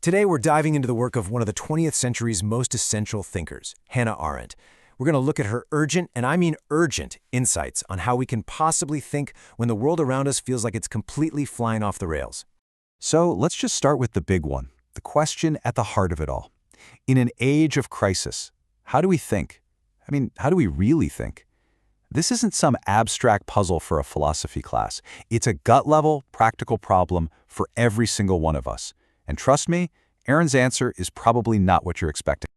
Today we're diving into the work of one of the 20th century's most essential thinkers, Hannah Arendt. We're going to look at her urgent, and I mean urgent, insights on how we can possibly think when the world around us feels like it's completely flying off the rails. So let's just start with the big one, the question at the heart of it all. In an age of crisis, how do we think? How do we really think? This isn't some abstract puzzle for a philosophy class. It's a gut-level, practical problem for every single one of us. And trust me, Aaron's answer is probably not what you're expecting.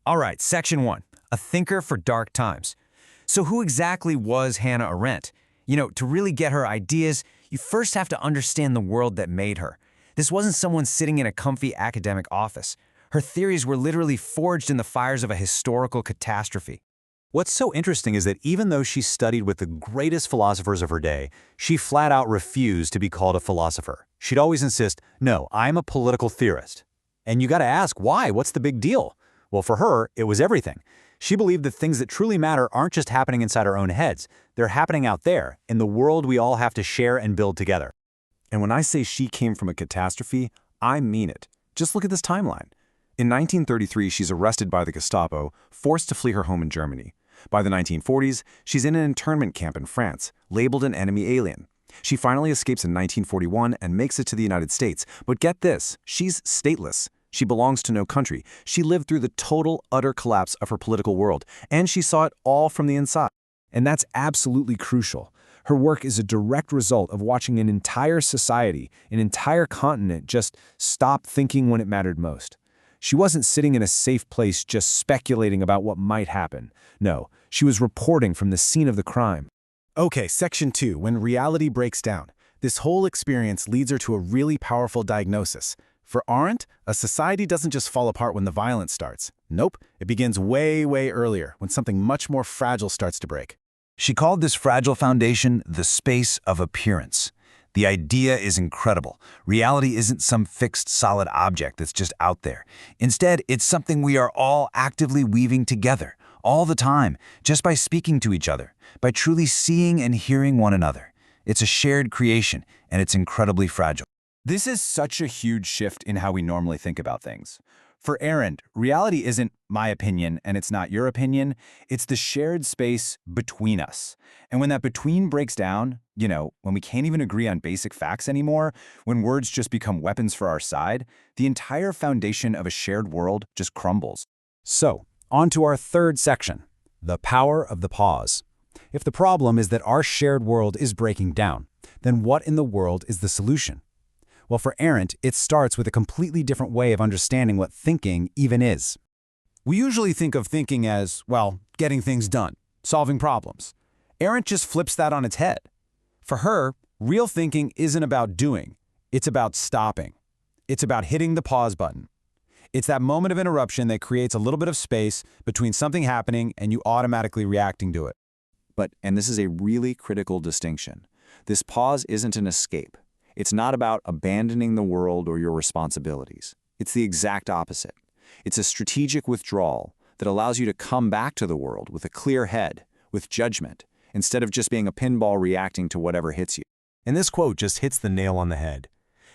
All right, section 1, a thinker for dark times. So who exactly was Hannah Arendt? To really get her ideas, you first have to understand the world that made her. This wasn't someone sitting in a comfy academic office. Her theories were literally forged in the fires of a historical catastrophe. What's so interesting is that even though she studied with the greatest philosophers of her day, she flat out refused to be called a philosopher. She'd always insist, no, I'm a political theorist. And you gotta ask, why? What's the big deal? Well, for her, it was everything. She believed that things that truly matter aren't just happening inside our own heads. They're happening out there, in the world we all have to share and build together. And when I say she came from a catastrophe, I mean it. Just look at this timeline. In 1933, she's arrested by the Gestapo, forced to flee her home in Germany. By the 1940s, she's in an internment camp in France, labeled an enemy alien. She finally escapes in 1941 and makes it to the United States. But get this, she's stateless. She belongs to no country. She lived through the total, utter collapse of her political world, and she saw it all from the inside. And that's absolutely crucial. Her work is a direct result of watching an entire society, an entire continent just stop thinking when it mattered most. She wasn't sitting in a safe place just speculating about what might happen. No, she was reporting from the scene of the crime. Okay, section 2, when reality breaks down. This whole experience leads her to a really powerful diagnosis. For Arendt, a society doesn't just fall apart when the violence starts. Nope, it begins way, way earlier, when something much more fragile starts to break. She called this fragile foundation the space of appearance. The idea is incredible. Reality isn't some fixed, solid object that's just out there. Instead, it's something we are all actively weaving together, all the time, just by speaking to each other, by truly seeing and hearing one another. It's a shared creation, and it's incredibly fragile. This is such a huge shift in how we normally think about things. For Arendt, reality isn't my opinion and it's not your opinion. It's the shared space between us. And when that between breaks down, when we can't even agree on basic facts anymore, when words just become weapons for our side, the entire foundation of a shared world just crumbles. So, on to our third section, the power of the pause. If the problem is that our shared world is breaking down, then what in the world is the solution? Well, for Arendt, it starts with a completely different way of understanding what thinking even is. We usually think of thinking as, getting things done, solving problems. Arendt just flips that on its head. For her, real thinking isn't about doing, it's about stopping. It's about hitting the pause button. It's that moment of interruption that creates a little bit of space between something happening and you automatically reacting to it. And this is a really critical distinction. This pause isn't an escape. It's not about abandoning the world or your responsibilities. It's the exact opposite. It's a strategic withdrawal that allows you to come back to the world with a clear head, with judgment, instead of just being a pinball reacting to whatever hits you. And this quote just hits the nail on the head.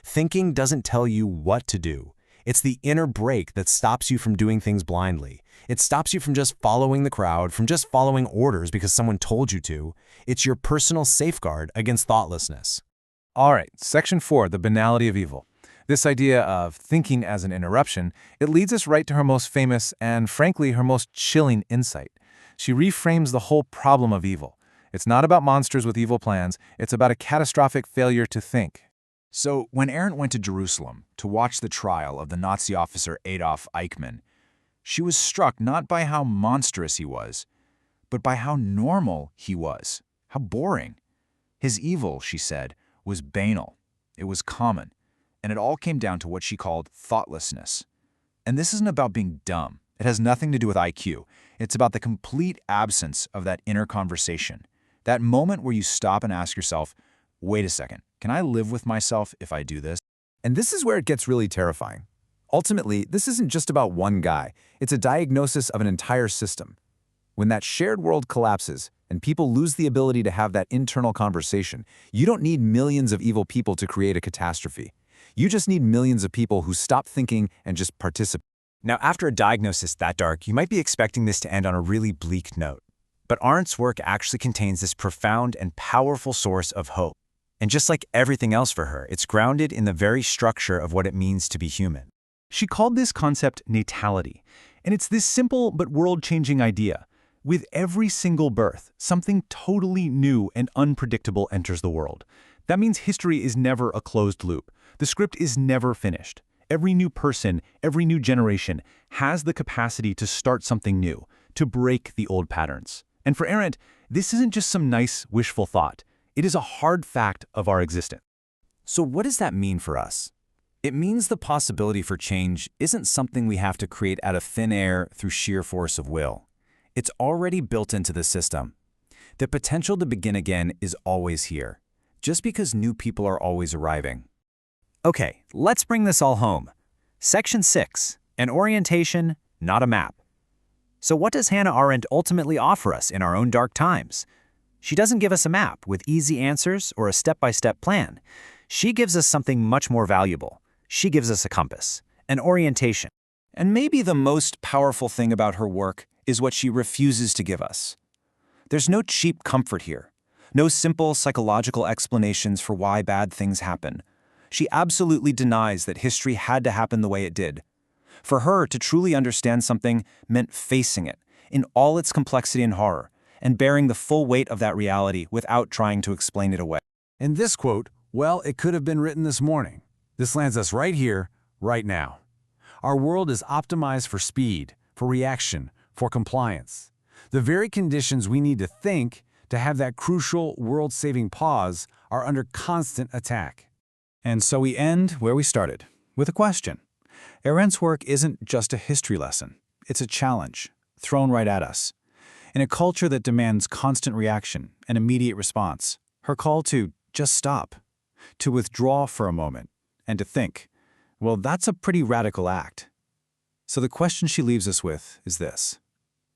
Thinking doesn't tell you what to do. It's the inner brake that stops you from doing things blindly. It stops you from just following the crowd, from just following orders because someone told you to. It's your personal safeguard against thoughtlessness. All right, section 4, the banality of evil. This idea of thinking as an interruption, it leads us right to her most famous and, frankly, her most chilling insight. She reframes the whole problem of evil. It's not about monsters with evil plans, it's about a catastrophic failure to think. So, when Arendt went to Jerusalem to watch the trial of the Nazi officer Adolf Eichmann, she was struck not by how monstrous he was, but by how normal he was, how boring. His evil, she said, was banal, it was common, and it all came down to what she called thoughtlessness. And this isn't about being dumb. It has nothing to do with IQ. It's about the complete absence of that inner conversation. That moment where you stop and ask yourself, wait a second, can I live with myself if I do this? And this is where it gets really terrifying. Ultimately, this isn't just about one guy. It's a diagnosis of an entire system. When that shared world collapses, and people lose the ability to have that internal conversation, you don't need millions of evil people to create a catastrophe. You just need millions of people who stop thinking and just participate. Now, after a diagnosis that dark, you might be expecting this to end on a really bleak note. But Arendt's work actually contains this profound and powerful source of hope. And just like everything else for her, it's grounded in the very structure of what it means to be human. She called this concept natality, and it's this simple but world-changing idea. With every single birth, something totally new and unpredictable enters the world. That means history is never a closed loop. The script is never finished. Every new person, every new generation has the capacity to start something new, to break the old patterns. And for Arendt, this isn't just some nice, wishful thought. It is a hard fact of our existence. So what does that mean for us? It means the possibility for change isn't something we have to create out of thin air through sheer force of will. It's already built into the system. The potential to begin again is always here, just because new people are always arriving. Okay, let's bring this all home. Section 6, an orientation, not a map. So what does Hannah Arendt ultimately offer us in our own dark times? She doesn't give us a map with easy answers or a step-by-step plan. She gives us something much more valuable. She gives us a compass, an orientation. And maybe the most powerful thing about her work is what she refuses to give us. There's no cheap comfort here, no simple psychological explanations for why bad things happen. She absolutely denies that history had to happen the way it did. For her, to truly understand something meant facing it in all its complexity and horror, and bearing the full weight of that reality without trying to explain it away. In this quote, well, it could have been written this morning. This lands us right here, right now. Our world is optimized for speed, for reaction, for compliance. The very conditions we need to think, to have that crucial world-saving pause, are under constant attack. And so we end where we started, with a question. Arendt's work isn't just a history lesson. It's a challenge, thrown right at us. In a culture that demands constant reaction and immediate response, her call to just stop, to withdraw for a moment, and to think, well, that's a pretty radical act. So the question she leaves us with is this.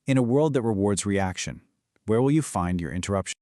In a world that rewards reaction, where will you find your interruption?